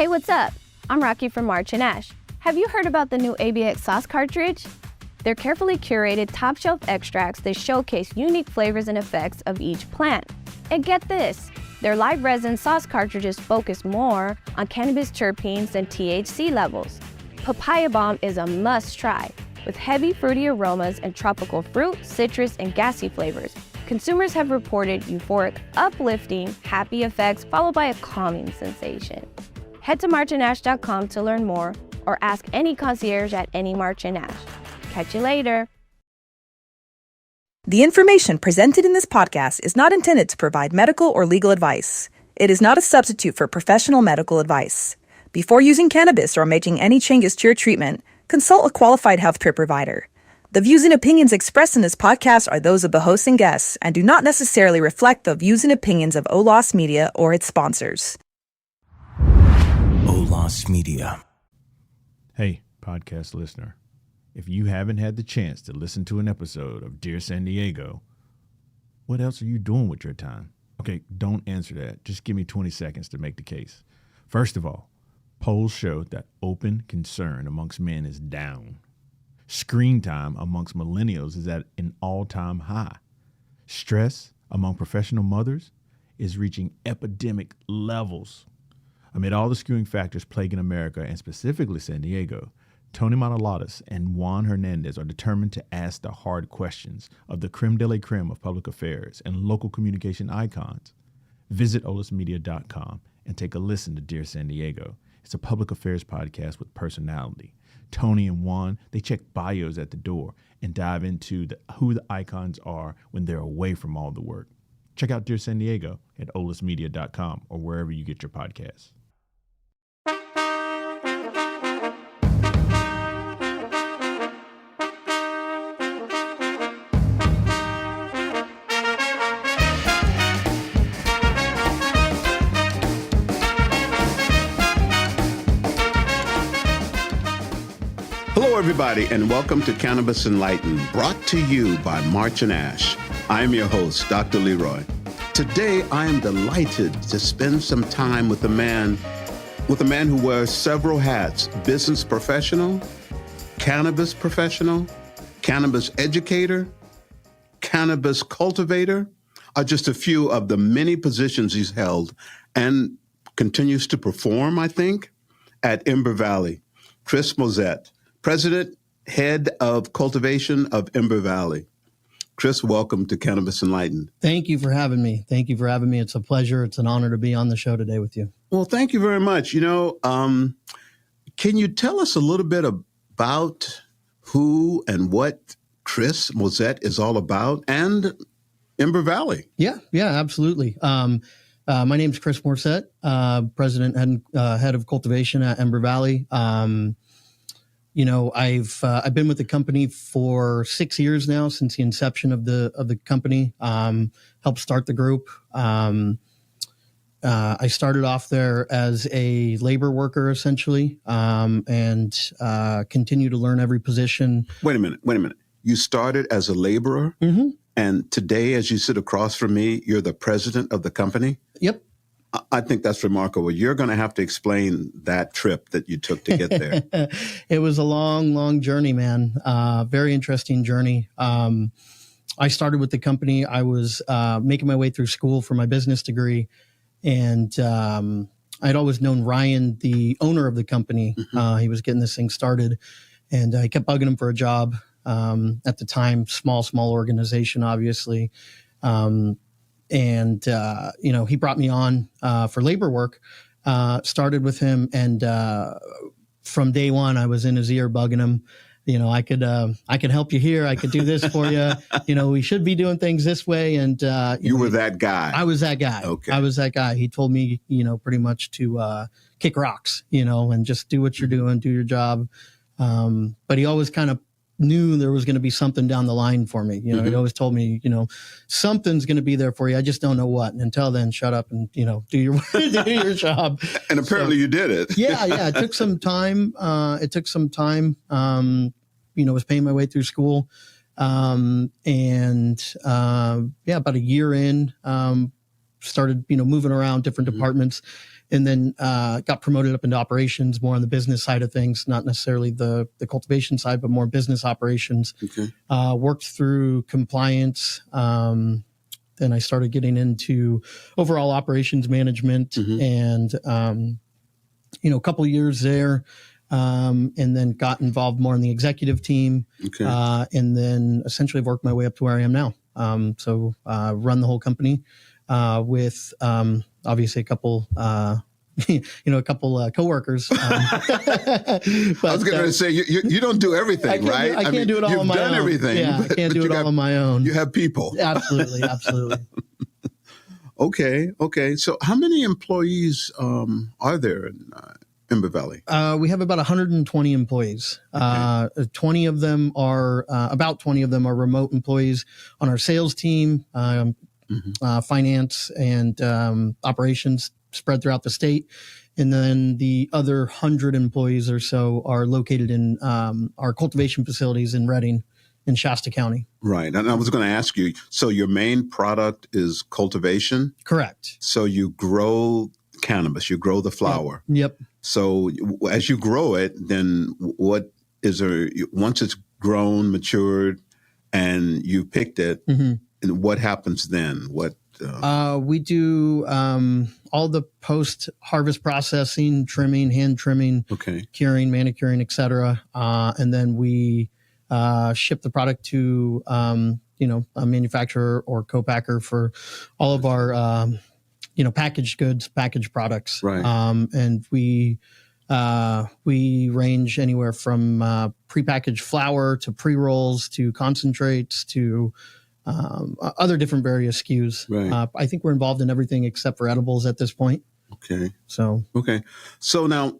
Hey, what's up? I'm Rocky from March and Ash. Have you heard about the new ABX sauce cartridge? They're carefully curated top-shelf extracts that showcase unique flavors and effects of each plant. And get this, their live resin sauce cartridges focus more on cannabis terpenes and THC levels. Papaya Bomb is a must-try, with heavy fruity aromas and tropical fruit, citrus, and gassy flavors. Consumers have reported euphoric, uplifting, happy effects followed by a calming sensation. Head to marchandash.com to learn more or ask any concierge at any March and Ash. Catch you later. The information presented in this podcast is not intended to provide medical or legal advice. It is not a substitute for professional medical advice. Before using cannabis or making any changes to your treatment, consult a qualified healthcare provider. The views and opinions expressed in this podcast are those of the hosts and guests and do not necessarily reflect the views and opinions of OLOS Media or its sponsors. OLOS Media. Hey, podcast listener. If you haven't had the chance to listen to an episode of Dear San Diego, what else are you doing with your time? Okay, don't answer that. Just give me 20 seconds to make the case. First of all, polls show that open concern amongst men is down. Screen time amongst millennials is at an all-time high. Stress among professional mothers is reaching epidemic levels. Amid all the skewing factors plaguing America and specifically San Diego, Tony Manoladas and Juan Hernandez are determined to ask the hard questions of the creme de la creme of public affairs and local communication icons. Visit olismedia.com and take a listen to Dear San Diego. It's a public affairs podcast with personality. Tony and Juan, they check bios at the door and dive into who the icons are when they're away from all the work. Check out Dear San Diego at olismedia.com or wherever you get your podcasts. Hello, everybody, and welcome to Cannabis Enlightened, brought to you by March and Ash. I am your host, Dr. Leroy. Today, I am delighted to spend some time with a man who wears several hats: business professional, cannabis educator, cannabis cultivator, are just a few of the many positions he's held and continues to perform, I think, at Ember Valley. Chris Morsette, President, Head of Cultivation of Ember Valley. Chris, welcome to Cannabis Enlightened. Thank you for having me. It's a pleasure. It's an honor to be on the show today with you. Well, thank you very much. Can you tell us a little bit about who and what Chris Morsette is all about and Ember Valley? Yeah, absolutely. My name's Chris Morsette, President and Head of Cultivation at Ember Valley. I've been with the company for 6 years now, since the inception of the company. Helped start the group. I started off there as a labor worker, essentially, and continue to learn every position. Wait a minute. You started as a laborer, and today, as you sit across from me, you're the president of the company? Yep. I think that's remarkable. You're going to have to explain that trip that you took to get there. It was a long journey, man. Very interesting journey. I started with the company. I was making my way through school for my business degree. And I'd always known Ryan, the owner of the company. He was getting this thing started. And I kept bugging him for a job. At the time, small organization, obviously. He brought me on for labor work, started with him. And from day one, I was in his ear bugging him. I could help you here. I could do this for you. We should be doing things this way. And you were that guy. I was that guy. Okay. I was that guy. He told me, pretty much to kick rocks, and just do what you're doing, do your job. But he always kind of knew there was going to be something down the line for me. He always told me, something's going to be there for you. I just don't know what. And until then, shut up and, do your job. And apparently you did it. Yeah. It took some time. Was paying my way through school. About a year in, started, moving around different departments. and then got promoted up into operations, more on the business side of things, not necessarily the cultivation side, but more business operations. Okay. Worked through compliance. Then I started getting into overall operations management, and a couple of years there, and then got involved more in the executive team, and then essentially worked my way up to where I am now. So run the whole company with obviously a couple. A couple coworkers. But, I was going to say you don't do everything, right? I can't do it all on my own. You've done everything. Yeah, I can't do it all on my own. You have people. Absolutely. Okay. So how many employees are there in Ember Valley? We have about 120 employees. Okay. 20 of them are remote employees on our sales team, finance and operations spread throughout the state. And then the other 100 employees or so are located in our cultivation facilities in Redding in Shasta County. Right. And I was going to ask you, so your main product is cultivation? Correct. So you grow cannabis, you grow the flower. Yep. So as you grow it, then what is there, once it's grown, matured, and you picked it, and what happens then? We do all the post-harvest processing, trimming, hand trimming, curing, manicuring, etc. And then we ship the product to a manufacturer or co-packer for all of our packaged goods, packaged products. Right. And we range anywhere from prepackaged flour to pre-rolls to concentrates to other different various SKUs. Right. I think we're involved in everything except for edibles at this point. Okay. So now,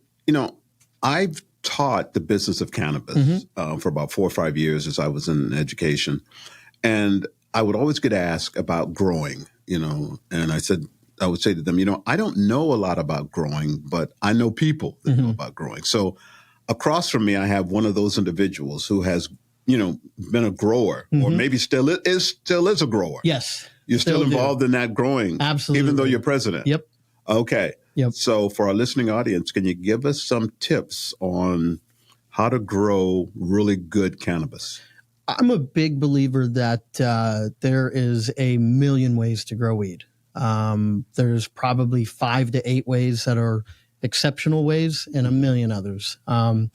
I've taught the business of cannabis for about 4 or 5 years as I was in education. And I would always get asked about growing, and I would say to them, I don't know a lot about growing, but I know people that know about growing. So across from me, I have one of those individuals who has been a grower, or maybe still is a grower. Yes. You're still involved in that growing. Absolutely. Even though you're president. Yep. Okay. Yep. So for our listening audience, can you give us some tips on how to grow really good cannabis? I'm a big believer that there is a million ways to grow weed. There's probably 5 to 8 ways that are exceptional ways and a million others. I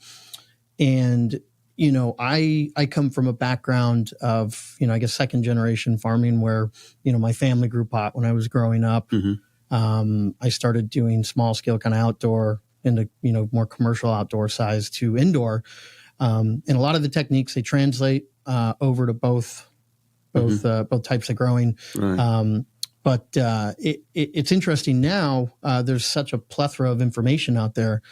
come from a background of, I guess, second generation farming where, my family grew pot when I was growing up. I started doing small scale kind of outdoor into, more commercial outdoor size to indoor. And a lot of the techniques, they translate over to both types of growing. Right. But it's interesting now. There's such a plethora of information out there.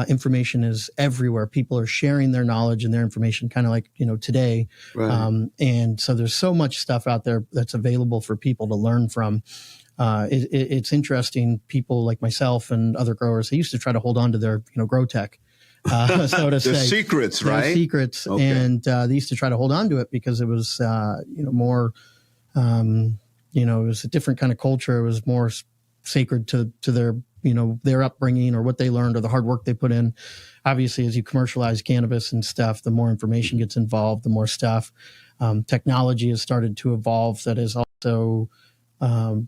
Information is everywhere. People are sharing their knowledge and their information kind of like, today. Right. And so there's so much stuff out there that's available for people to learn from. It's interesting. People like myself and other growers, they used to try to hold on to their, grow tech. So to say. Secrets, right? Their secrets. Okay. And they used to try to hold on to it because it was, more, it was a different kind of culture. It was more sacred to their, their upbringing or what they learned or the hard work they put in. Obviously, as you commercialize cannabis and stuff, the more information gets involved, the more stuff. Technology has started to evolve that has also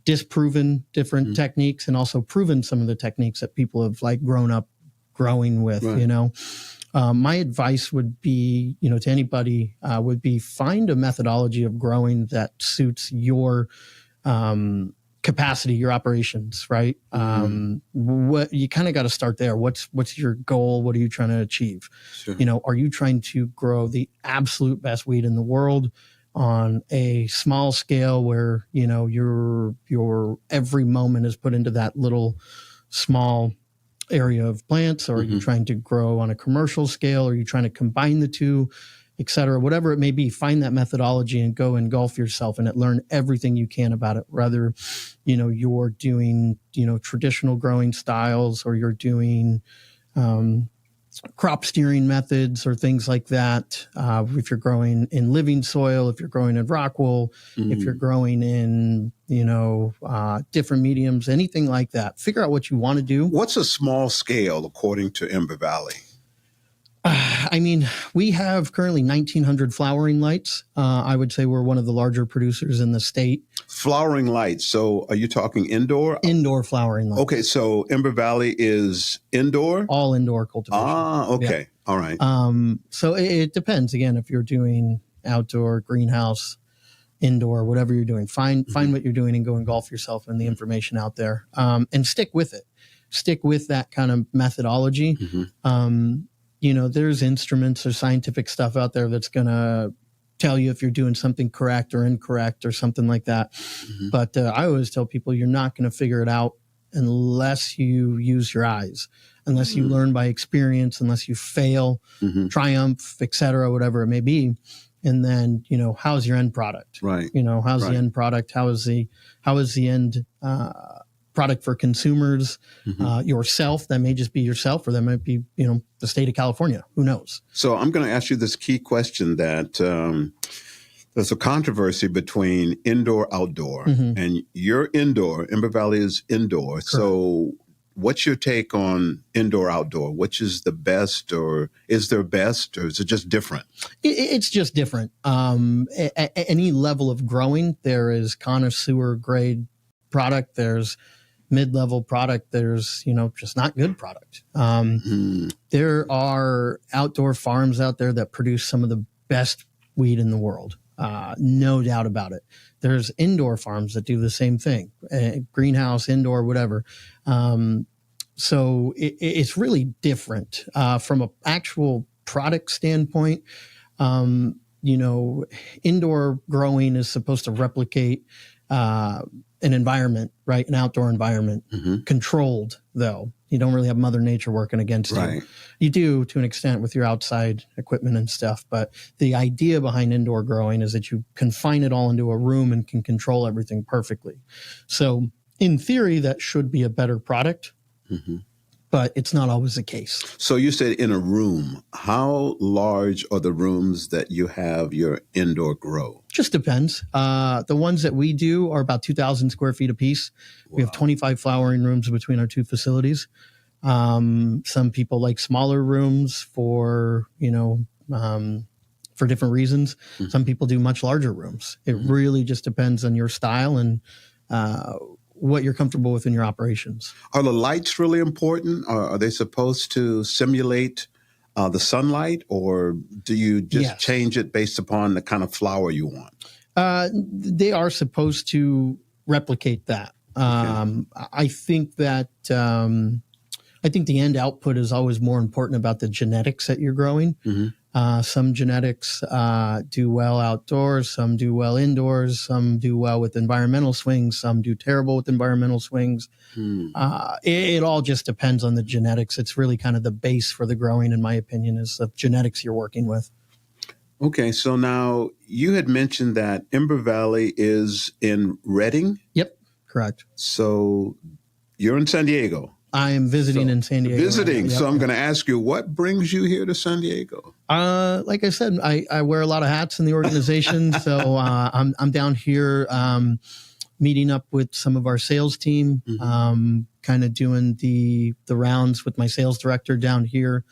disproven different techniques and also proven some of the techniques that people have grown up growing with, right. My advice would be, to anybody, would be find a methodology of growing that suits your capacity, your operations, right? What you kind of got to start there. What's your goal? What are you trying to achieve? Sure. Are you trying to grow the absolute best weed in the world on a small scale where, your every moment is put into that little small area of plants? Or are you trying to grow on a commercial scale? Are you trying to combine the two, et cetera? Whatever it may be, find that methodology and go engulf yourself in it. Learn everything you can about it. Whether, you're doing, traditional growing styles or you're doing, crop steering methods or things like that. If you're growing in living soil, if you're growing in rock wool, if you're growing in, different mediums, anything like that, figure out what you want to do. What's a small scale according to Ember Valley? We have currently 1,900 flowering lights. I would say we're one of the larger producers in the state. Flowering lights. So are you talking indoor? Indoor flowering lights. Okay, so Ember Valley is indoor? All indoor cultivation. Okay. Yeah. All right. So it depends. Again, if you're doing outdoor, greenhouse, indoor, whatever you're doing, find what you're doing and go engulf yourself in the information out there, and stick with it. Stick with that kind of methodology. There's instruments or scientific stuff out there that's going to tell you if you're doing something correct or incorrect or something like that. But I always tell people you're not going to figure it out unless you use your eyes, unless you learn by experience, unless you fail, triumph, et cetera, whatever it may be. And then, how's your end product? Right. How's the end product? How is the end product for consumers, yourself? That may just be yourself, or that might be, the state of California. Who knows? So I'm going to ask you this key question that there's a controversy between indoor, outdoor, and you're indoor. Ember Valley is indoor. Correct. So what's your take on indoor, outdoor? Which is the best, or is there best, or is it just different? It's just different. At any level of growing, there is connoisseur grade product. There's mid-level product. There's, just not good product. There are outdoor farms out there that produce some of the best weed in the world. No doubt about it. There's indoor farms that do the same thing, greenhouse, indoor, whatever. So it's really different from an actual product standpoint. Indoor growing is supposed to replicate an environment, right? An outdoor environment, controlled though. You don't really have Mother Nature working against you. You do to an extent with your outside equipment and stuff. But the idea behind indoor growing is that you confine it all into a room and can control everything perfectly. So in theory, that should be a better product, but it's not always the case. So you said in a room. How large are the rooms that you have your indoor grow? Just depends. The ones that we do are about 2,000 square feet apiece. Wow. We have 25 flowering rooms between our two facilities. Some people like smaller rooms for different reasons. Some people do much larger rooms. It really just depends on your style and what you're comfortable with in your operations. Are the lights really important? Are they supposed to simulate the sunlight, or do you just change it based upon the kind of flower you want? They are supposed to replicate that. I think that the end output is always more important about the genetics that you're growing. Some genetics do well outdoors, some do well indoors, some do well with environmental swings, some do terrible with environmental swings. It all just depends on the genetics. It's really kind of the base for the growing, in my opinion, is the genetics you're working with. Okay, so now you had mentioned that Ember Valley is in Redding? Yep, correct. So you're in San Diego. I am visiting in San Diego. Visiting. Right now. So I'm going to ask you, what brings you here to San Diego? Like I said, I wear a lot of hats in the organization. So I'm down here meeting up with some of our sales team, kind of doing the rounds with my sales director down here,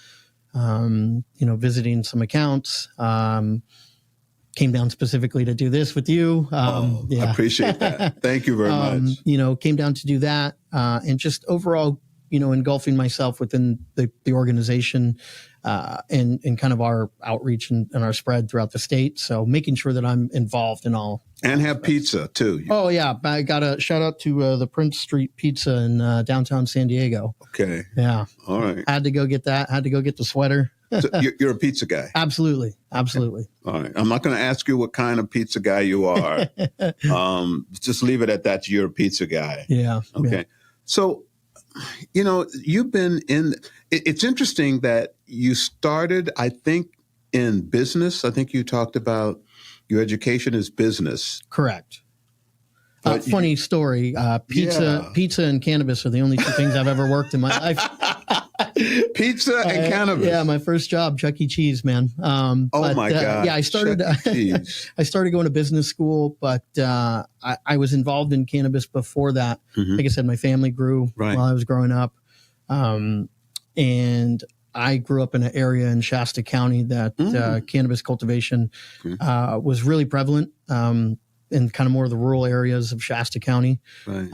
visiting some accounts. Came down specifically to do this with you. I appreciate that. Thank you very much. Came down to do that and just overall, engulfing myself within the organization and kind of our outreach and our spread throughout the state. So making sure that I'm involved in all. And have pizza too. Oh, yeah. I got a shout out to the Prince Street Pizza in downtown San Diego. Okay. Yeah. All right. Had to go get that. Had to go get the sweater. So you're a pizza guy? Absolutely. Absolutely. All right. I'm not going to ask you what kind of pizza guy you are. Just leave it at that. You're a pizza guy. Yeah. Okay. Yeah. So, you've been it's interesting that you started, I think, in business. I think you talked about your education is business. Correct. Funny story. Pizza and cannabis are the only two things I've ever worked in my life. Pizza and cannabis. Yeah, my first job, Chuck E. Cheese, man. Oh my God. Yeah, I started. Chuck E. Cheese. I started going to business school, but I was involved in cannabis before that. Mhm. Like I said, my family grew Right. while I was growing up, and I grew up in an area in Shasta County that cannabis cultivation was really prevalent in kind of more of the rural areas of Shasta County. Right.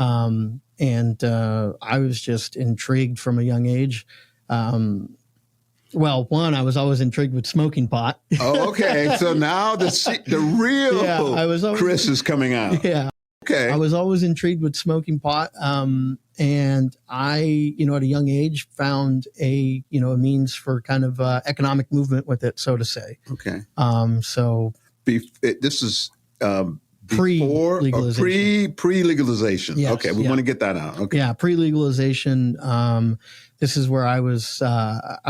And I was just intrigued from a young age. Well, one, I was always intrigued with smoking pot. Oh, okay. So now the real Yeah, I was always- Chris is coming out. Yeah. Okay. I was always intrigued with smoking pot. And I, at a young age found a means for kind of economic movement with it, so to say. Okay. So This is before or Pre-legalization. pre-legalization. Yes, Okay. We yeah. want to get that out. Okay. yeah, pre-legalization. This is where I was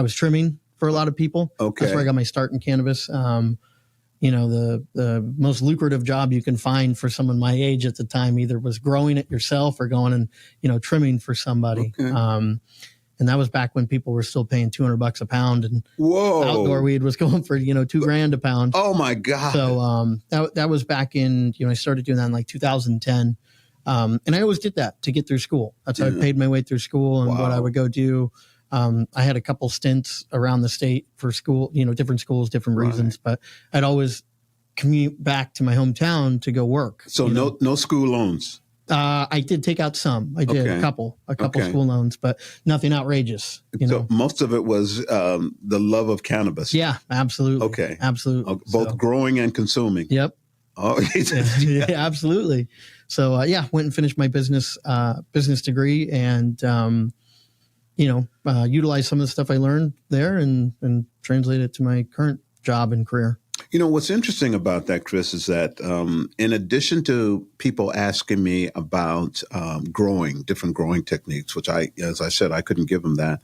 trimming for a lot of people. Okay. That's where I got my start in cannabis. The most lucrative job you can find for someone my age at the time either was growing it yourself or going and, trimming for somebody. Okay. And that was back when people were still paying $200 a pound, and Whoa. outdoor weed was going for, $2,000 a pound. Oh my God. So, that was back in, I started doing that in like 2010. And I always did that to get through school. That's how I paid my way through school and what I would go do. I had a couple stints around the state for school, different schools, different reasons, but I'd always commute back to my hometown to go work. So no school loans. I did take out some. I did Okay. a couple Okay. school loans, but nothing outrageous. So most of it was the love of cannabis. Yeah, absolutely. Okay. Absolutely. Both growing and consuming. Yep. Oh, Yeah, absolutely. So went and finished my business degree and utilized some of the stuff I learned there and translate it to my current job and career. What's interesting about that, Chris, is that in addition to people asking me about different growing techniques, which as I said, I couldn't give them that.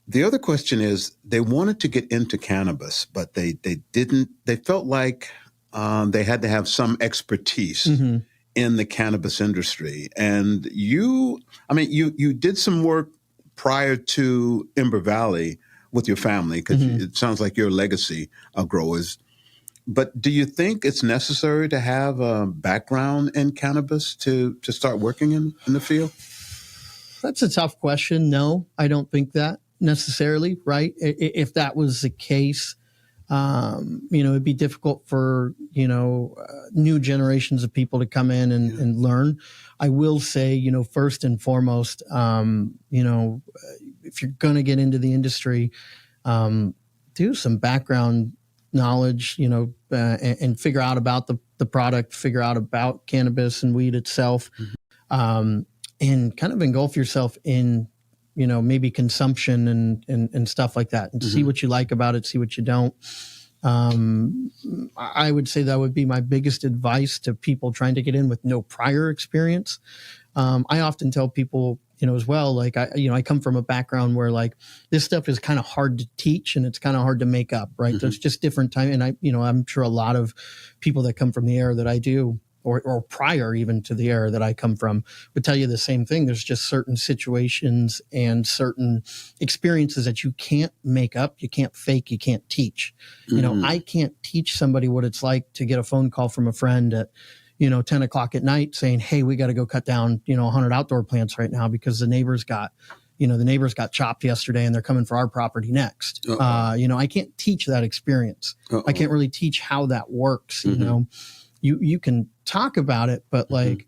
The other question is they wanted to get into cannabis, but they didn't. They felt like they had to have some expertise in the cannabis industry. And you did some work prior to Ember Valley with your family, because it sounds like you're a legacy of growers. But do you think it's necessary to have a background in cannabis to start working in the field? That's a tough question. No, I don't think that necessarily, right? If that was the case, it'd be difficult for, new generations of people to come in and learn. I will say, first and foremost, if you're going to get into the industry, do some background knowledge, and figure out about the product, figure out about cannabis and weed itself, and kind of engulf yourself in, maybe consumption and stuff like that, and see what you like about it, see what you don't. I would say that would be my biggest advice to people trying to get in with no prior experience. I often tell people, as well, like I come from a background where like this stuff is kind of hard to teach and it's kind of hard to make up, right? There's just different time. And I'm sure a lot of people that come from the era that I do, or prior even to the era that I come from, would tell you the same thing. There's just certain situations and certain experiences that you can't make up, you can't fake, you can't teach. I can't teach somebody what it's like to get a phone call from a friend at 10 o'clock at night saying, hey, we got to go cut down, 100 outdoor plants right now because the neighbors got chopped yesterday and they're coming for our property next. I can't teach that experience. I can't really teach how that works. You can talk about it, but like,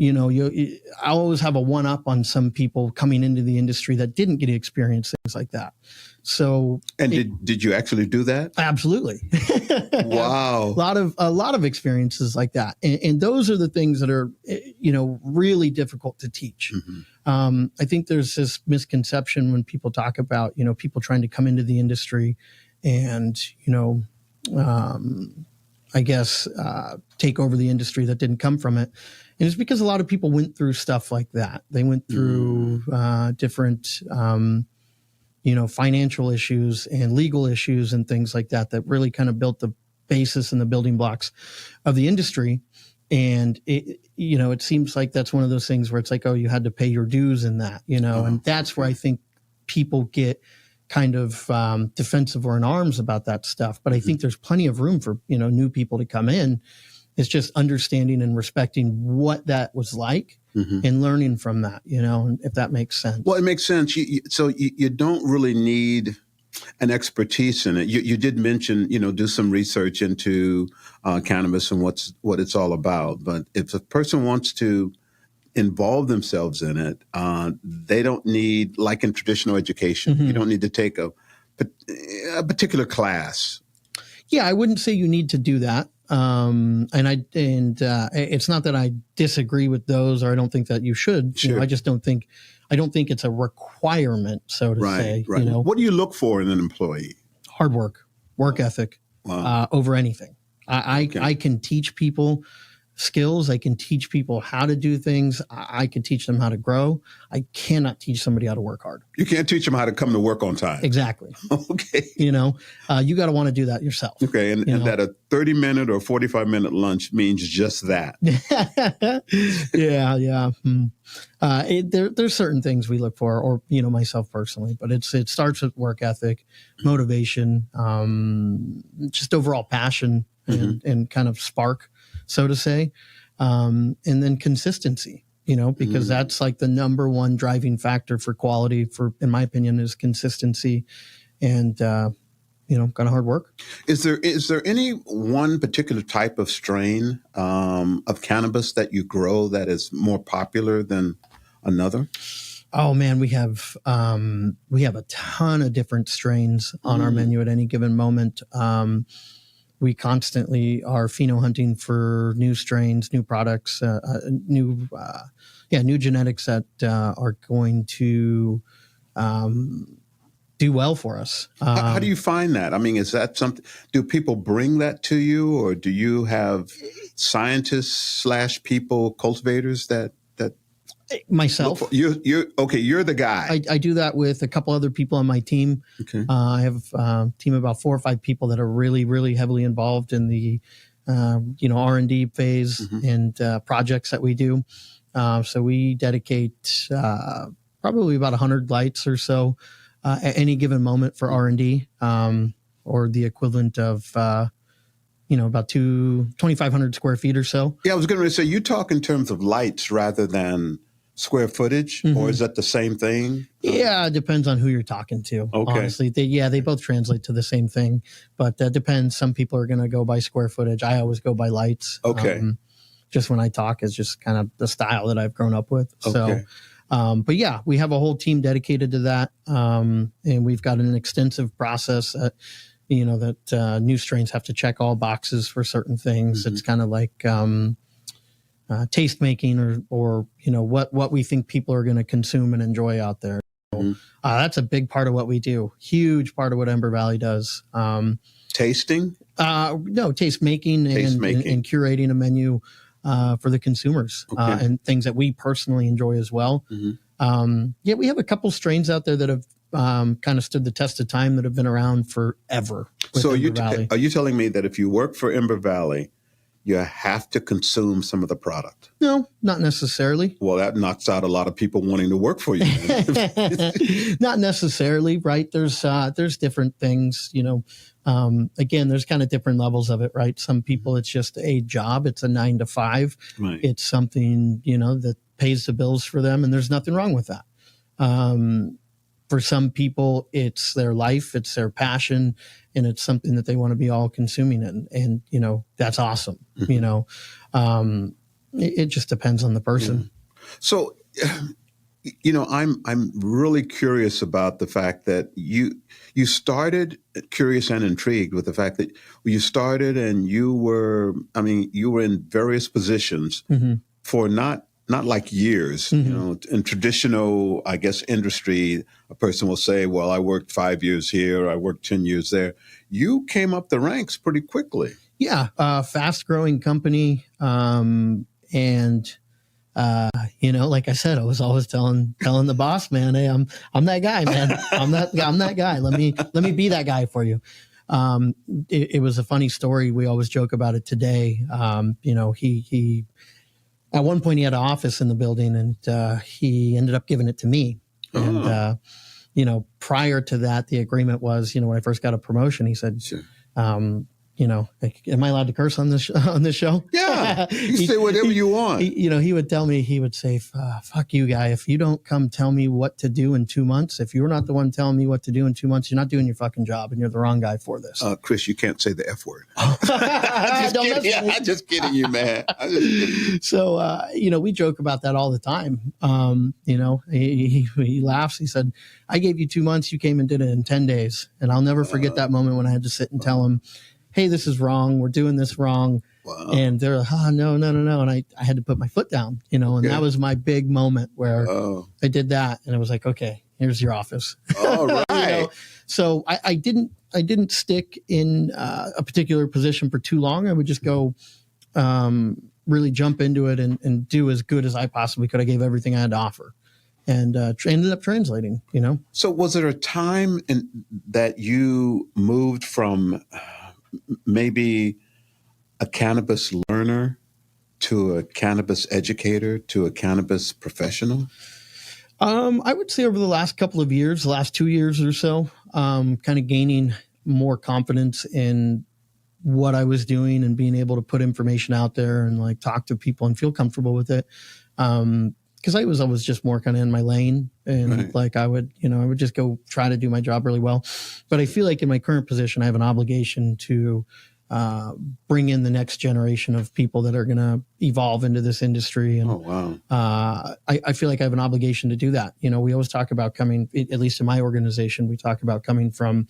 I always have a one up on some people coming into the industry that didn't get to experience things like that. So, and did you actually do that? Absolutely. Wow. A lot of experiences like that. And those are the things that are, really difficult to teach. I think there's this misconception when people talk about, people trying to come into the industry and, take over the industry that didn't come from it. And it's because a lot of people went through stuff like that. They went through different, financial issues and legal issues and things like that really kind of built the basis and the building blocks of the industry. And it seems like that's one of those things where it's like, oh, you had to pay your dues in that, and that's where I think people get kind of defensive or in arms about that stuff. But I think there's plenty of room for, new people to come in. It's just understanding and respecting what that was like and learning from that, if that makes sense. Well, it makes sense. So you don't really need an expertise in it. You did mention, do some research into cannabis and what it's all about. But if a person wants to involve themselves in it, they don't need, like in traditional education, you don't need to take a particular class. Yeah, I wouldn't say you need to do that. It's not that I disagree with those, or I don't think that you should. Sure. I don't think it's a requirement, so to say. Right. What do you look for in an employee? Hard work ethic, over anything. I can teach people skills. I can teach people how to do things. I can teach them how to grow. I cannot teach somebody how to work hard. You can't teach them how to come to work on time. Exactly. Okay. You got to want to do that yourself. Okay. And that a 30-minute or 45-minute lunch means just that. Yeah. There's certain things we look for, or, myself personally, but it starts with work ethic, motivation, just overall passion and kind of spark, so to say. And then consistency, because that's like the number one driving factor for quality, in my opinion, is consistency and, kind of hard work. Is there any one particular type of strain of cannabis that you grow that is more popular than another? Oh man, we have a ton of different strains on our menu at any given moment. We constantly are pheno hunting for new strains, new products, new genetics that are going to do well for us. How do you find that? I mean, is that something? Do people bring that to you, or do you have scientists / people, cultivators that? Myself. You're okay. You're the guy. I do that with a couple other people on my team. Okay. I have a team of about 4 or 5 people that are really, really heavily involved in the, R&D phase and projects that we do. So we dedicate probably about 100 lights or so at any given moment for R&D, or the equivalent of about 2,500 square feet or so. Yeah, I was going to say, you talk in terms of lights rather than square footage, or is that the same thing? Yeah, it depends on who you're talking to. Okay. Honestly, they both translate to the same thing, but that depends. Some people are going to go by square footage. I always go by lights. Okay. Just when I talk is just kind of the style that I've grown up with. Okay. So, but yeah, we have a whole team dedicated to that. And we've got an extensive process that new strains have to check all boxes for certain things. It's kind of like, taste making or what we think people are going to consume and enjoy out there. So, that's a big part of what we do. Huge part of what Ember Valley does. Tasting? No, taste making and curating a menu for the consumers, and things that we personally enjoy as well. We have a couple strains out there that have kind of stood the test of time, that have been around forever. So are you telling me that if you work for Ember Valley, you have to consume some of the product? No, not necessarily. Well, that knocks out a lot of people wanting to work for you. Not necessarily, right? There's different things, again, there's kind of different levels of it, right? Some people, it's just a job. It's a 9 to 5. Right. It's something, that pays the bills for them, and there's nothing wrong with that. For some people, it's their life, it's their passion, and it's something that they want to be all consuming in. And, that's awesome. It just depends on the person. So, I'm really curious about the fact that you started curious and intrigued with the fact that you started and you were in various positions for not like years. In traditional, I guess, industry, a person will say, well, I worked 5 years here, I worked 10 years there. You came up the ranks pretty quickly. Yeah. Fast growing company. Like I said, I was always telling the boss, man, hey, I'm that guy, man. I'm that guy. Let me be that guy for you. It was a funny story. We always joke about it today. He at one point he had an office in the building, and he ended up giving it to me. And prior to that, the agreement was, when I first got a promotion, he said, Sure. like, am I allowed to curse on this show? Yeah, you say whatever you want. He would tell me, he would say, fuck you, guy. If you don't come tell me what to do in 2 months, if you're not the one telling me what to do in 2 months, you're not doing your fucking job and you're the wrong guy for this. Chris, you can't say the F word. I'm just kidding you, man. So, we joke about that all the time. He laughs. He said, I gave you 2 months. You came and did it in 10 days. And I'll never forget that moment when I had to sit and tell him, hey, this is wrong. We're doing this wrong. Wow. And they're like, no. And I had to put my foot down, and that was my big moment where I did that. And I was like, okay, here's your office. All right. So I didn't stick in a particular position for too long. I would just go really jump into it and do as good as I possibly could. I gave everything I had to offer. And ended up translating, So was there a time that you moved from maybe a cannabis learner to a cannabis educator to a cannabis professional? I would say over the last couple of years, the last 2 years or so, kind of gaining more confidence in what I was doing and being able to put information out there and like talk to people and feel comfortable with it. Because I was just more kind of in my lane, and like I would just go try to do my job really well. But I feel like in my current position, I have an obligation to bring in the next generation of people that are going to evolve into this industry. And I feel like I have an obligation to do that. We always talk about coming, at least in my organization, we talk about coming from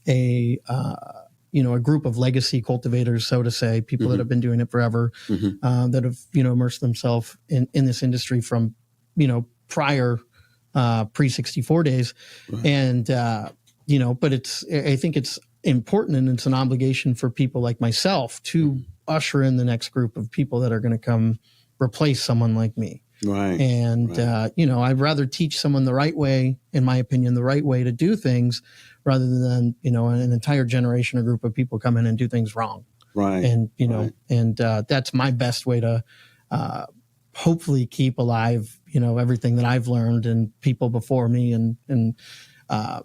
a group of legacy cultivators, so to say, people that have been doing it forever, that have, immersed themselves in this industry from, prior pre-64 days. Right. And, but I think it's important, and it's an obligation for people like myself to usher in the next group of people that are going to come replace someone like me. Right. And, I'd rather teach someone the right way, in my opinion, the right way to do things, rather than, an entire generation or group of people come in and do things wrong. Right. And, that's my best way to hopefully keep alive, everything that I've learned and people before me and the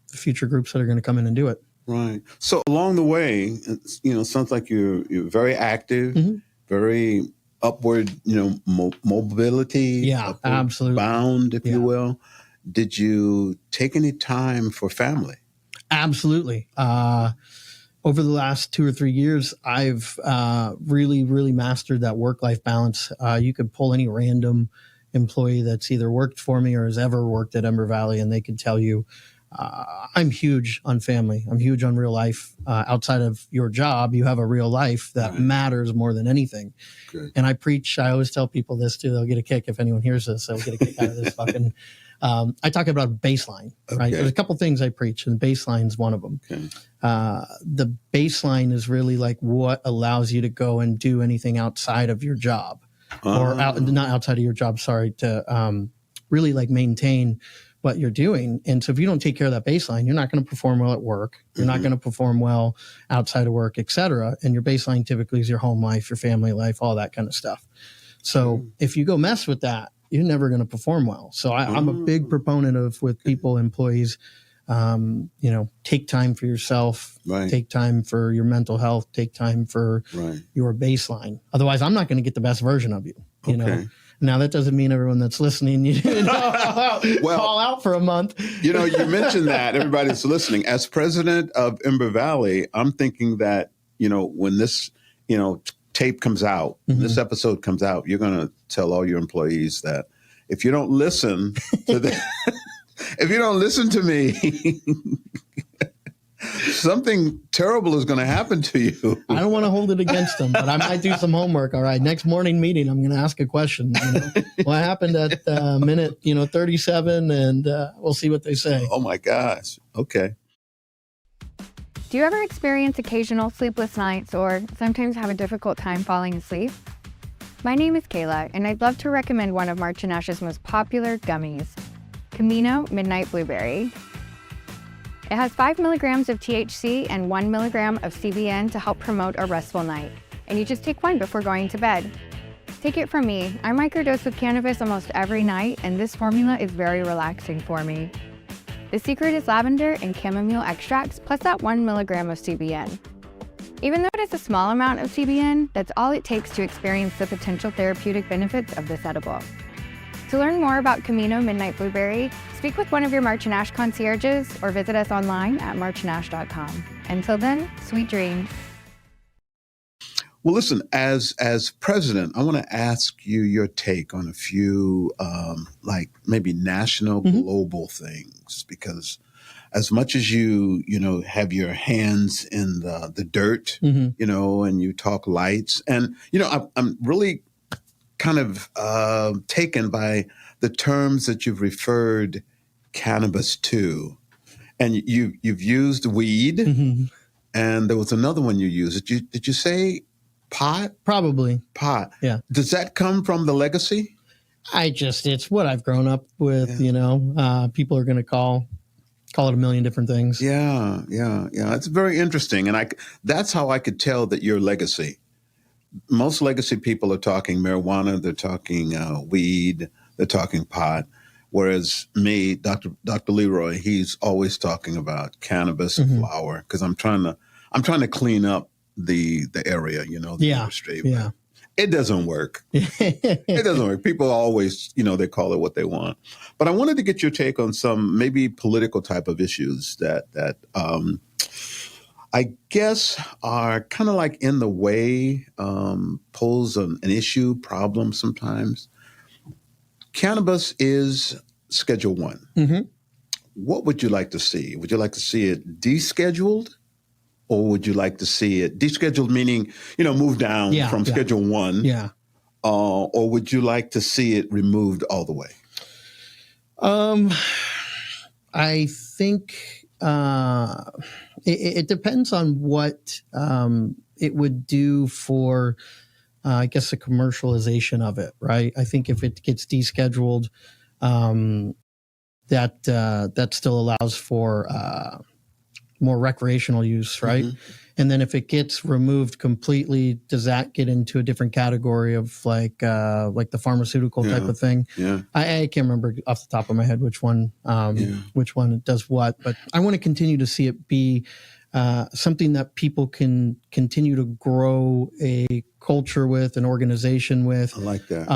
future groups that are going to come in and do it. Right. So along the way, sounds like you're very active, very upward, mobility. Yeah, absolutely. Bound, if you will. Did you take any time for family? Absolutely. Over the last 2 or 3 years, I've really, really mastered that work-life balance. You could pull any random employee that's either worked for me or has ever worked at Ember Valley, and they can tell you I'm huge on family. I'm huge on real life. Outside of your job, you have a real life that matters more than anything. Good. And I always tell people this too. They'll get a kick if anyone hears this. They'll get a kick out of this fucking. I talk about baseline, right? There's a couple things I preach, and baseline is one of them. Okay. The baseline is really like what allows you to go and do anything outside of your job, or not outside of your job. Sorry, to really like maintain what you're doing. And so if you don't take care of that baseline, you're not going to perform well at work. You're not going to perform well outside of work, et cetera. And your baseline typically is your home life, your family life, all that kind of stuff. So if you go mess with that, you're never going to perform well. So I'm a big proponent of with people, employees, take time for yourself, take time for your mental health, take time for your baseline. Otherwise, I'm not going to get the best version of you, you know? Now, that doesn't mean everyone that's listening, call out for a month. You mentioned that. Everybody's listening. As president of Ember Valley, I'm thinking that, when this, tape comes out, this episode comes out, you're going to tell all your employees that if you don't listen to if you don't listen to me, something terrible is going to happen to you. I don't want to hold it against them, but I might do some homework. All right. Next morning meeting, I'm going to ask a question. What happened at minute, 37, and we'll see what they say. Oh my gosh. Okay. Do you ever experience occasional sleepless nights or sometimes have a difficult time falling asleep? My name is Kayla, and I'd love to recommend one of March and Ash's most popular gummies, Camino Midnight Blueberry. It has 5 milligrams of THC and 1 milligram of CBN to help promote a restful night, and you just take one before going to bed. Take it from me, I microdose with cannabis almost every night, and this formula is very relaxing for me. The secret is lavender and chamomile extracts plus that 1 milligram of CBN. Even though it is a small amount of CBN, that's all it takes to experience the potential therapeutic benefits of this edible. To learn more about Camino Midnight Blueberry, speak with one of your March and Ash concierges or visit us online at marchandash.com. Until then, sweet dreams. Well, listen, as president, I want to ask you your take on a few, like maybe national, global things, because as much as you have your hands in the dirt, and you talk lights, and I'm really kind of taken by the terms that you've referred cannabis to, and you've used weed, and there was another one you used. Did you say pot? Probably. Pot. Yeah. Does that come from the legacy? It's what I've grown up with, people are going to call it a million different things. Yeah. It's very interesting. And that's how I could tell that your legacy. Most legacy people are talking marijuana, they're talking weed, they're talking pot. Whereas me, Dr. Leroy, he's always talking about cannabis and flower, because I'm trying to clean up the area, the industry. Yeah. It doesn't work. It doesn't work. People always, they call it what they want. But I wanted to get your take on some maybe political type of issues that I guess are kind of like in the way, pose an issue, problem sometimes. Cannabis is Schedule 1. What would you like to see? Would you like to see it descheduled? Or would you like to see it descheduled, meaning, move down from Schedule 1? Yeah. Or would you like to see it removed all the way? I think it depends on what it would do for, I guess, the commercialization of it, right? I think if it gets descheduled, that still allows for more recreational use, right? And then if it gets removed completely, does that get into a different category of like the pharmaceutical type of thing? Yeah. I can't remember off the top of my head which one does what, but I want to continue to see it be something that people can continue to grow a culture with, an organization with. I like that.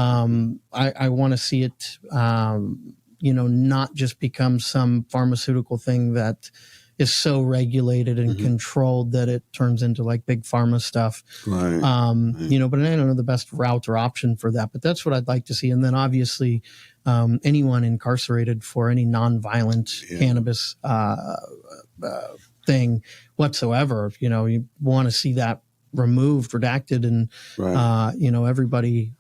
I want to see it, not just become some pharmaceutical thing that is so regulated and controlled that it turns into like big pharma stuff. Right. But I don't know the best route or option for that, but that's what I'd like to see. And then obviously, anyone incarcerated for any nonviolent cannabis, thing whatsoever, you want to see that removed, redacted, and, everybody,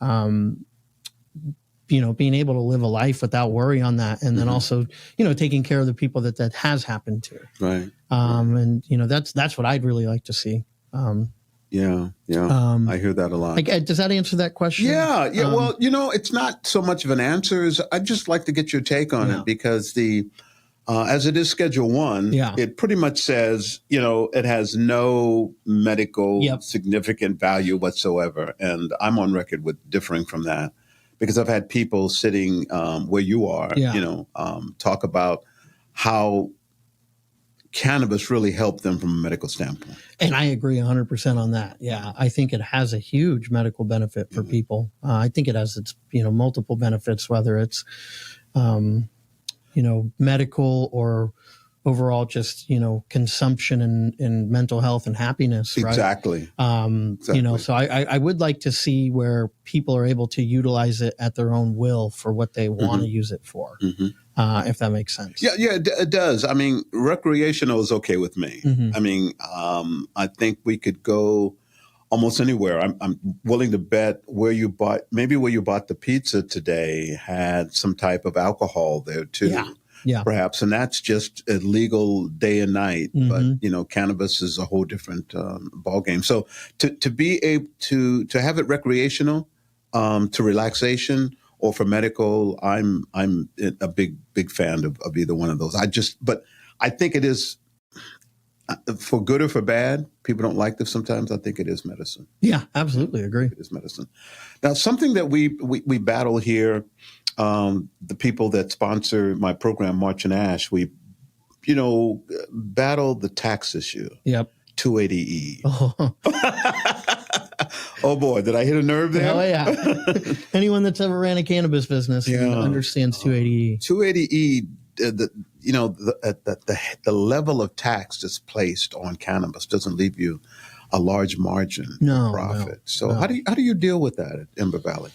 being able to live a life without worry on that. And then also, taking care of the people that has happened to. Right. And, that's what I'd really like to see. I hear that a lot. Does that answer that question? Yeah. Well, it's not so much of an answer as I'd just like to get your take on it, because as it is Schedule 1, it pretty much says, it has no medical significant value whatsoever. And I'm on record with differing from that, because I've had people sitting where you are, talk about how cannabis really helped them from a medical standpoint. And I agree 100% on that. Yeah, I think it has a huge medical benefit for people. I think it has its, multiple benefits, whether it's, medical or overall just, consumption and mental health and happiness. Right? Exactly. So I would like to see where people are able to utilize it at their own will for what they want to use it for, if that makes sense. Yeah, it does. I mean, recreational is okay with me. I mean, I think we could go almost anywhere. I'm willing to bet where you bought the pizza today had some type of alcohol there too. Yeah. Perhaps. And that's just illegal day and night. But, cannabis is a whole different ballgame. So to be able to have it recreational, to relaxation or for medical, I'm a big fan of either one of those. But I think it is, for good or for bad, people don't like this sometimes. I think it is medicine. Yeah, absolutely agree. It is medicine. Now, something that we battle here, the people that sponsor my program, March and Ash, we battle the tax issue. Yep. 280E. Oh, Oh boy, did I hit a nerve there? hell yeah. Anyone that's ever ran a cannabis business understands 280E. 280E, the level of tax that's placed on cannabis doesn't leave you a large margin of profit. So how do you deal with that at Ember Valley?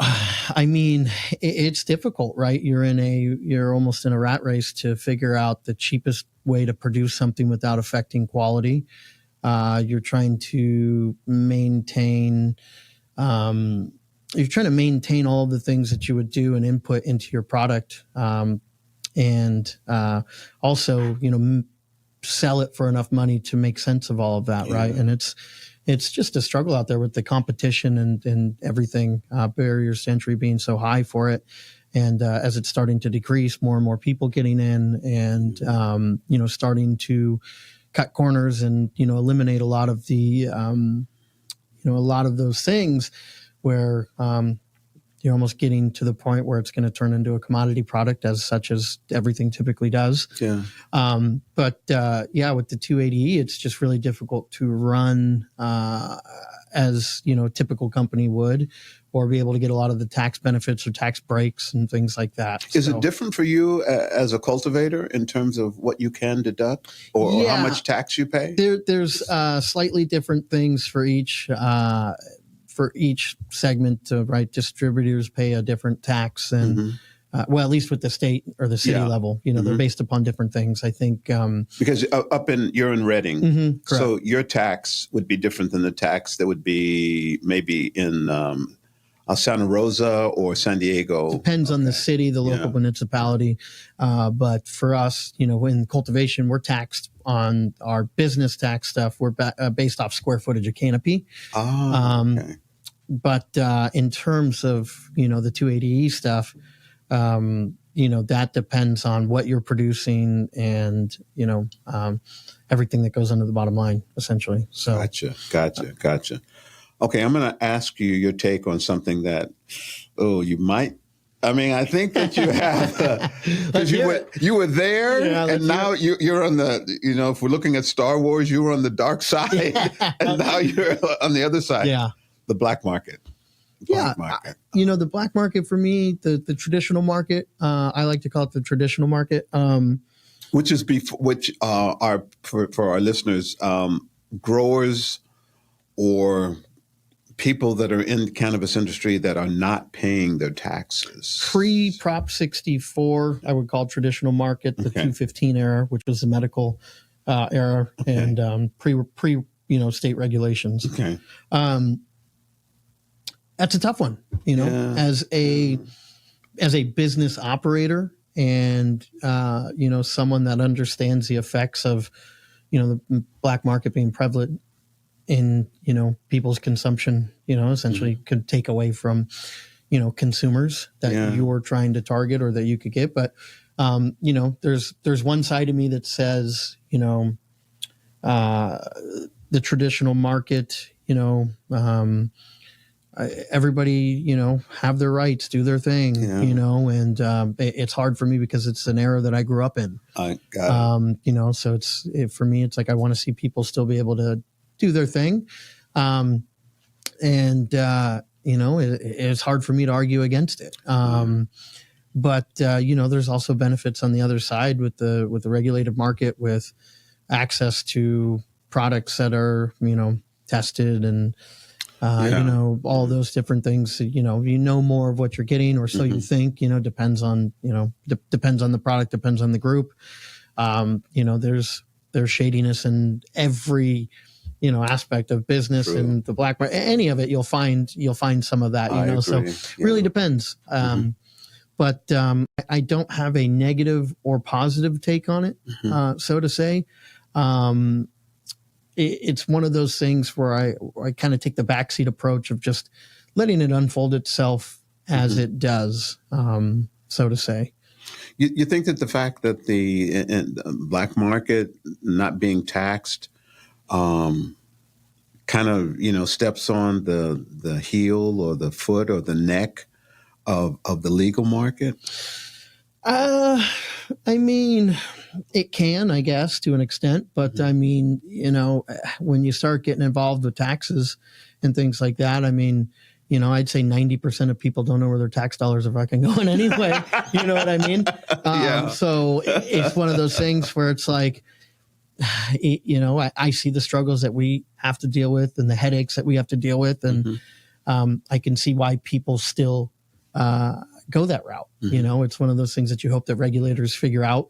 I mean, it's difficult, right? You're almost in a rat race to figure out the cheapest way to produce something without affecting quality. You're trying to maintain all the things that you would do and input into your product. And also, sell it for enough money to make sense of all of that. Yeah. Right. And it's just a struggle out there with the competition and everything, barriers to entry being so high for it. And as it's starting to decrease, more and more people getting in and, starting to cut corners and, eliminate a lot of the, a lot of those things where you're almost getting to the point where it's going to turn into a commodity product as such as everything typically does. Yeah. But with the 280E, it's just really difficult to run as, a typical company would, or be able to get a lot of the tax benefits or tax breaks and things like that. Is it different for you as a cultivator in terms of what you can deduct or how much tax you pay? There's slightly different things for each segment, right? Distributors pay a different tax and, at least with the state or the city level, they're based upon different things. I think, because you're in Redding, so your tax would be different than the tax that would be maybe in, Santa Rosa or San Diego. Depends on the city, the local municipality. But for us, in cultivation, we're taxed on our business tax stuff. We're based off square footage of canopy. Okay. But in terms of, the 280E stuff, that depends on what you're producing and, everything that goes under the bottom line, essentially. So Gotcha. Okay, I'm going to ask you your take on something that, you might. I mean, I think that you have, because you were there, and now you're on the, if we're looking at Star Wars, you were on the dark side, and now you're on the other side. Yeah. The black market. Market. The black market for me, the traditional market, I like to call it the traditional market. Which are for our listeners, growers or people that are in the cannabis industry that are not paying their taxes. Pre-Prop 64, I would call traditional market, the 215 era, which was the medical era, and pre state regulations. Okay. That's a tough one, as a business operator and, someone that understands the effects of, the black market being prevalent in, people's consumption, essentially could take away from, consumers that you were trying to target or that you could get. But, there's one side of me that says, the traditional market, everybody, have their rights, do their thing, and it's hard for me because it's an era that I grew up in. I got it. So for me, it's like I want to see people still be able to do their thing. It's hard for me to argue against it. But there's also benefits on the other side with the regulated market, with access to products that are, tested and, all those different things, more of what you're getting, or so you think, depends on the product, depends on the group. There's shadiness in every, aspect of business. True. And the black market, any of it, you'll find some of that, so really depends. But I don't have a negative or positive take on it, so to say. It's one of those things where I kind of take the backseat approach of just letting it unfold itself as it does, so to say. You think that the fact that the black market not being taxed kind of, steps on the heel or the foot or the neck of the legal market? I mean, It can, I guess, to an extent. But I mean, when you start getting involved with taxes and things like that, I mean, I'd say 90% of people don't know where their tax dollars are fucking going anyway. You know what I mean? So it's one of those things where it's like, I see the struggles that we have to deal with and the headaches that we have to deal with. And I can see why people still go that route. It's one of those things that you hope that regulators figure out.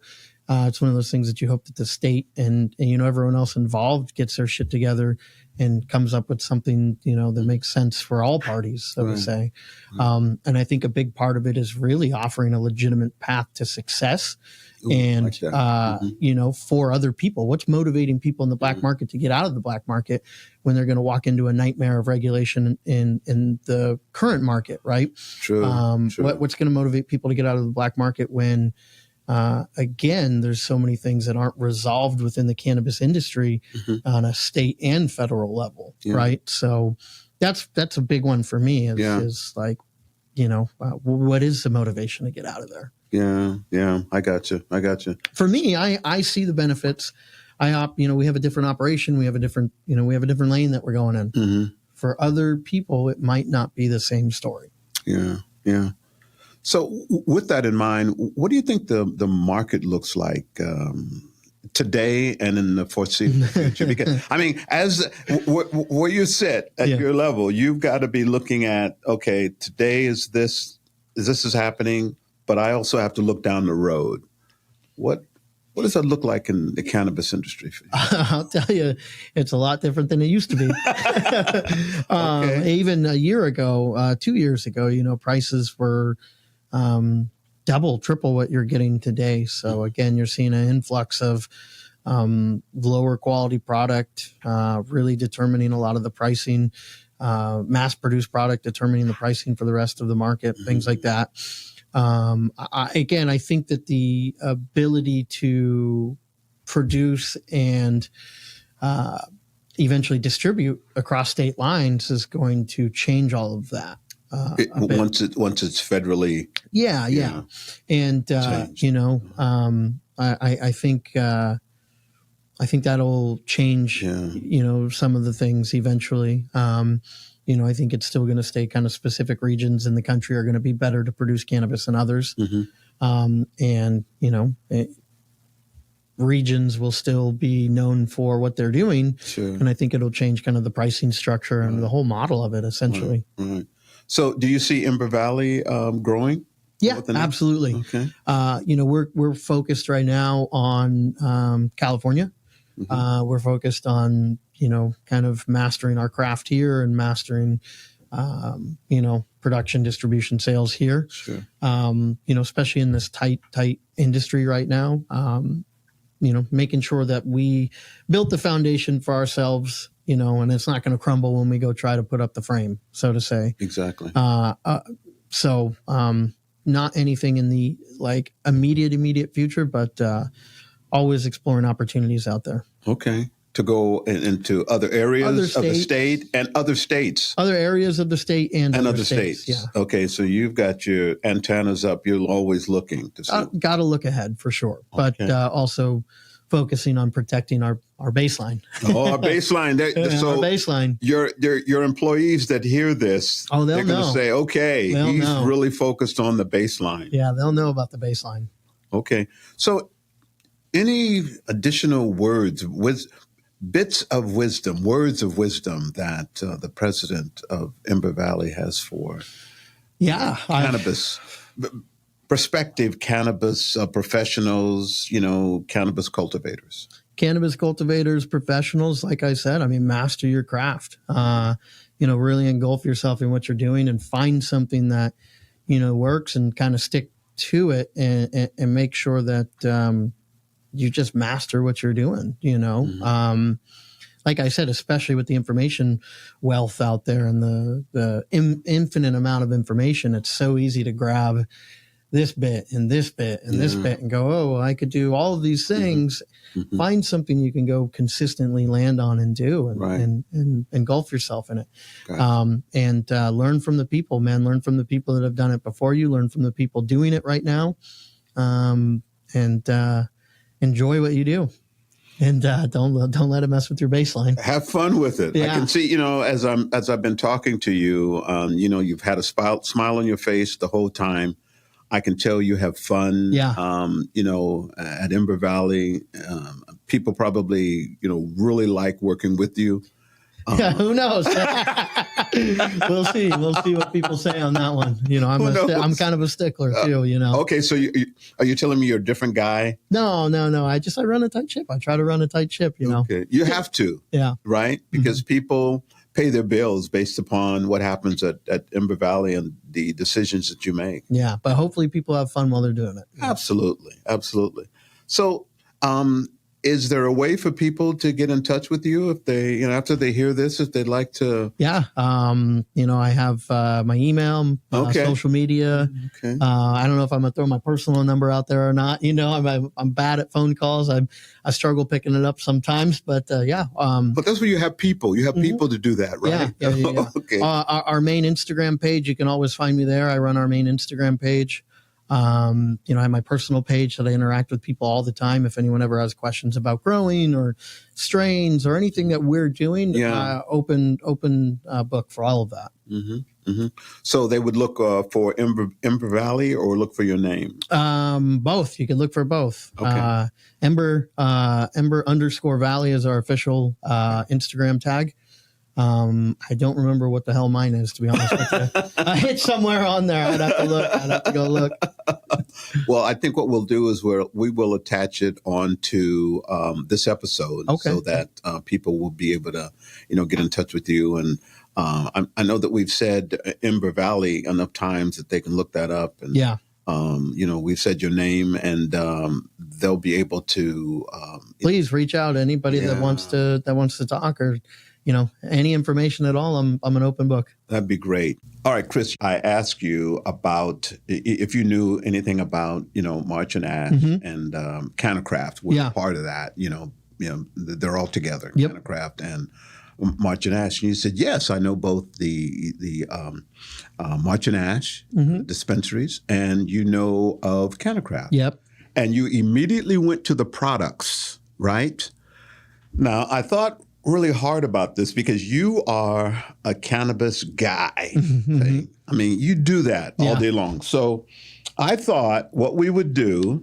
It's one of those things that you hope that the state and everyone else involved gets their shit together and comes up with something, that makes sense for all parties, so to say. And I think a big part of it is really offering a legitimate path to success. And, like for other people, what's motivating people in the black market to get out of the black market when they're going to walk into a nightmare of regulation in the current market, right? True. What's going to motivate people to get out of the black market when, again, there's so many things that aren't resolved within the cannabis industry on a state and federal level, right? So that's a big one for me is like, what is the motivation to get out of there? Yeah. I got you. For me, I see the benefits. We have a different operation. We have a different lane that we're going in. For other people, it might not be the same story. Yeah. So with that in mind, what do you think the market looks like today and in the foreseeable future? Because I mean, as where you sit at your level, you've got to be looking at, okay, today this is happening, but I also have to look down the road. What does that look like in the cannabis industry for you? I'll tell you, it's a lot different than it used to be. Even a year ago, 2 years ago, prices were double, triple what you're getting today. So again, you're seeing an influx of lower quality product, really determining a lot of the pricing, mass produced product determining the pricing for the rest of the market, things like that. I think that the ability to produce and eventually distribute across state lines is going to change all of that. Once it's federally, and I think that'll change, some of the things eventually. I think it's still going to stay kind of specific regions in the country are going to be better to produce cannabis than others. Regions will still be known for what they're doing. Sure. And I think it'll change kind of the pricing structure and the whole model of it, essentially. Right. So do you see Ember Valley growing? Yeah, absolutely. Okay. We're focused right now on California. We're focused on, kind of mastering our craft here and mastering, production, distribution, sales here. Sure. Especially in this tight industry right now, making sure that we built the foundation for ourselves, and it's not going to crumble when we go try to put up the frame, so to say. Exactly. Not anything in the immediate future, but always exploring opportunities out there. Okay. To go into other areas of the state and other states. Other areas of the state and other states. Yeah. Okay. So you've got your antennas up. You're always looking to see. Got to look ahead for sure. But also focusing on protecting our baseline. Our baseline. Our baseline. Your employees that hear this, they're going to say, okay, he's really focused on the baseline. Yeah, they'll know about the baseline. Okay. So any additional words, bits of wisdom, words of wisdom that the president of Ember Valley has for cannabis, prospective cannabis professionals, cannabis cultivators? Cannabis cultivators, professionals, like I said, master your craft. Really engulf yourself in what you're doing and find something that, works and kind of stick to it and make sure that you just master what you're doing, like I said, especially with the information wealth out there and the infinite amount of information, it's so easy to grab this bit and this bit and this bit and go, oh, well, I could do all of these things. Find something you can go consistently land on and do and engulf yourself in it. And learn from the people, man. Learn from the people that have done it before you. Learn from the people doing it right now. enjoy what you do. And don't let it mess with your baseline. Have fun with it. Yeah. I can see, as I've been talking to you, you've had a smile on your face the whole time. I can tell you have fun. Yeah. At Ember Valley, people probably, really like working with you. Yeah, who knows? We'll see. We'll see what people say on that one. I'm kind of a stickler too. Okay, so are you telling me you're a different guy? No. I run a tight ship. I try to run a tight ship. Okay, you have to. Yeah. Right, because people pay their bills based upon what happens at Ember Valley and the decisions that you make. Yeah, but hopefully people have fun while they're doing it. Absolutely. So, is there a way for people to get in touch with you if they, after they hear this, if they'd like to? Yeah. I have my email, social media. Okay. I don't know if I'm gonna throw my personal number out there or not. I'm bad at phone calls. I struggle picking it up sometimes, but yeah. But that's where you have people. You have people to do that, right? Yeah. Okay. Our main Instagram page, you can always find me there. I run our main Instagram page. I have my personal page that I interact with people all the time. If anyone ever has questions about growing or strains or anything that we're doing, open book for all of that. Mm-hmm. Mm-hmm. So they would look for Ember Valley or look for your name? Both. You can look for both. Okay. Ember _Valley is our official Instagram tag. I don't remember what the hell mine is, to be honest with you. It's somewhere on there. I'd have to go look. Well, I think what we'll do is we will attach it onto this episode so that people will be able to, get in touch with you. And I know that we've said Ember Valley enough times that they can look that up. And, we've said your name, and they'll be able to. Please reach out. Anybody that wants to talk or. Any information at all, I'm an open book. That'd be great. All right, Chris, I asked you about if you knew anything about, March and Ash and Cannabis was part of that. They're all together, Cannabis and March and Ash. And you said, yes, I know both the March and Ash dispensaries, and you know of Cannabis. Yep. And you immediately went to the products, right? Now, I thought really hard about this because you are a cannabis guy. Okay? I mean, you do that all day long. So I thought what we would do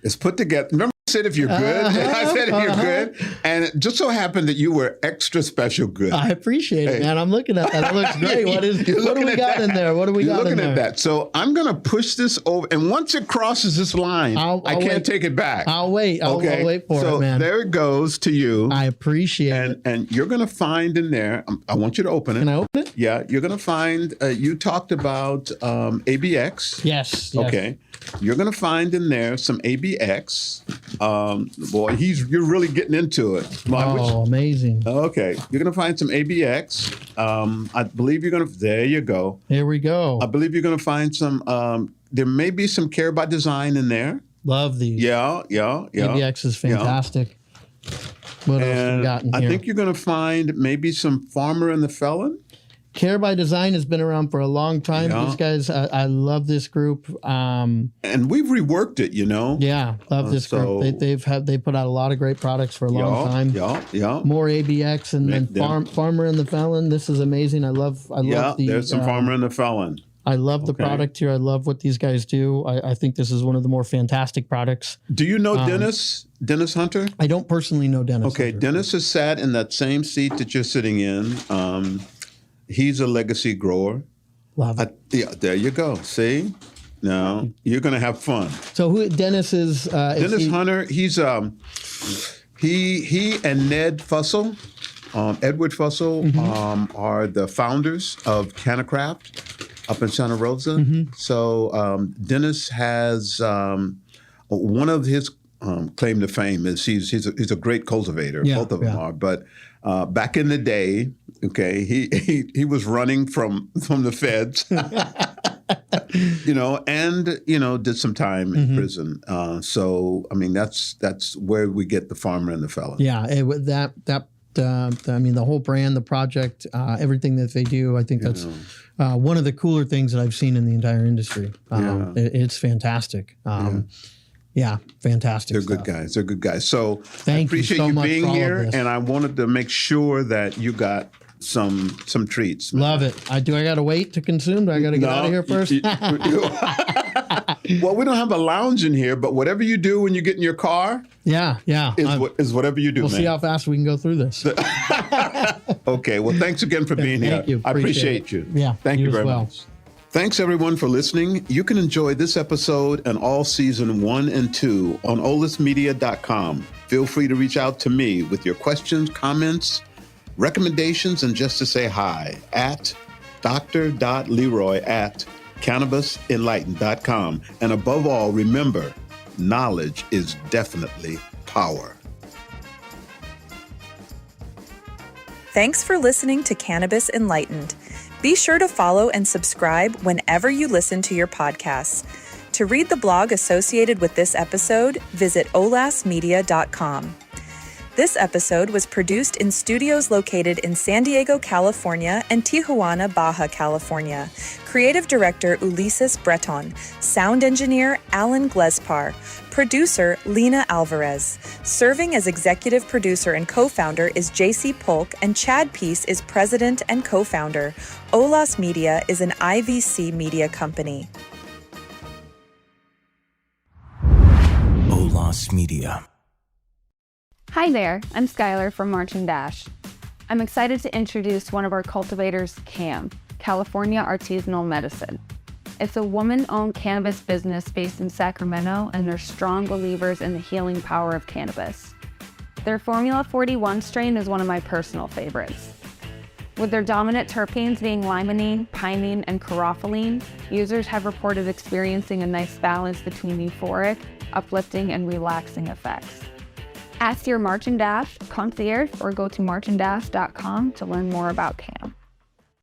is put together. Remember I said if you're good? I said if you're good. And it just so happened that you were extra special good. I appreciate it, man. I'm looking at that. It looks great. What do we got in there? What do we got in there? Looking at that. So I'm going to push this over. And once it crosses this line, I can't take it back. I'll wait. I'll wait for it, man. So there it goes to you. I appreciate it. And you're going to find in there, I want you to open it. Can I open it? Yeah. You're going to find, you talked about ABX. Yes. Okay. You're going to find in there some ABX. Boy, you're really getting into it. Amazing. Okay. You're going to find some ABX. I believe you're going to, there you go. Here we go. I believe you're going to find some, there may be some Care by Design in there. Love these. Yeah. ABX is fantastic. Yeah. What else have we got in here? I think you're going to find maybe some Farmer and the Felon. Care by Design has been around for a long time. Yeah. These guys, I love this group. And we've reworked it, Yeah, love this group. They put out a lot of great products for a long time. Yeah. More ABX and then Farmer and the Felon. This is amazing. I love the. There's some Farmer and the Felon. I love the product here. I love what these guys do. I think this is one of the more fantastic products. Do you know Dennis Hunter? I don't personally know Dennis. Okay, Hunter. Dennis has sat in that same seat that you're sitting in. He's a legacy grower. Love it. There you go. See? Now you're going to have fun. So who Dennis is? Dennis Hunter. He's he and Ned Fussell, Edward Fussell, are the founders of Cannabis up in Santa Rosa. So Dennis has one of his claim to fame is he's a great cultivator. Both of them are, but. Back in the day, okay, he was running from the feds, and did some time in prison. So I mean, that's where we get the Farmer and the Felon. Yeah, the whole brand, the project, everything that they do, I think that's one of the cooler things that I've seen in the entire industry. It's fantastic. Yeah, fantastic. They're stuff. good guys. They're good guys. So I Thank you appreciate so you much being for all of here, this. and I wanted to make sure that you got some treats. man. Love it. I got to wait to consume? Do I got to get out of here first? Well, we don't have a lounge in here, but whatever you do when you get in your car Yeah. is whatever you do, We'll man. see how fast we can go through this. Okay. Well, thanks again for being Thank here. you. I appreciate you. Yeah, Thank you you as very well. much. Thanks, everyone, for listening. You can enjoy this episode and all season 1 and 2 on olismedia.com. Feel free to reach out to me with your questions, comments, recommendations, and just to say hi at dr.leroy@cannabisenlightened.com. And above all, remember, knowledge is definitely power. Thanks for listening to Cannabis Enlightened. Be sure to follow and subscribe whenever you listen to your podcasts. To read the blog associated with this episode, visit olasmedia.com. This episode was produced in studios located in San Diego, California and Tijuana, Baja California. Creative Director Ulises Breton. Sound Engineer Alan Glespar. Producer Lena Alvarez. Serving as Executive Producer and Co-Founder is JC Polk, and Chad Peace is President and Co-Founder. Olas Media is an IVC media company. Olas Media. Hi there, I'm Skylar from March and Dash. I'm excited to introduce one of our cultivators, CAM, California Artisanal Medicine. It's a woman-owned cannabis business based in Sacramento, and they're strong believers in the healing power of cannabis. Their Formula 41 strain is one of my personal favorites. With their dominant terpenes being limonene, pinene, and carophyllene, users have reported experiencing a nice balance between euphoric, uplifting, and relaxing effects. Ask your March and Dash concierge or go to marchanddash.com to learn more about CAM.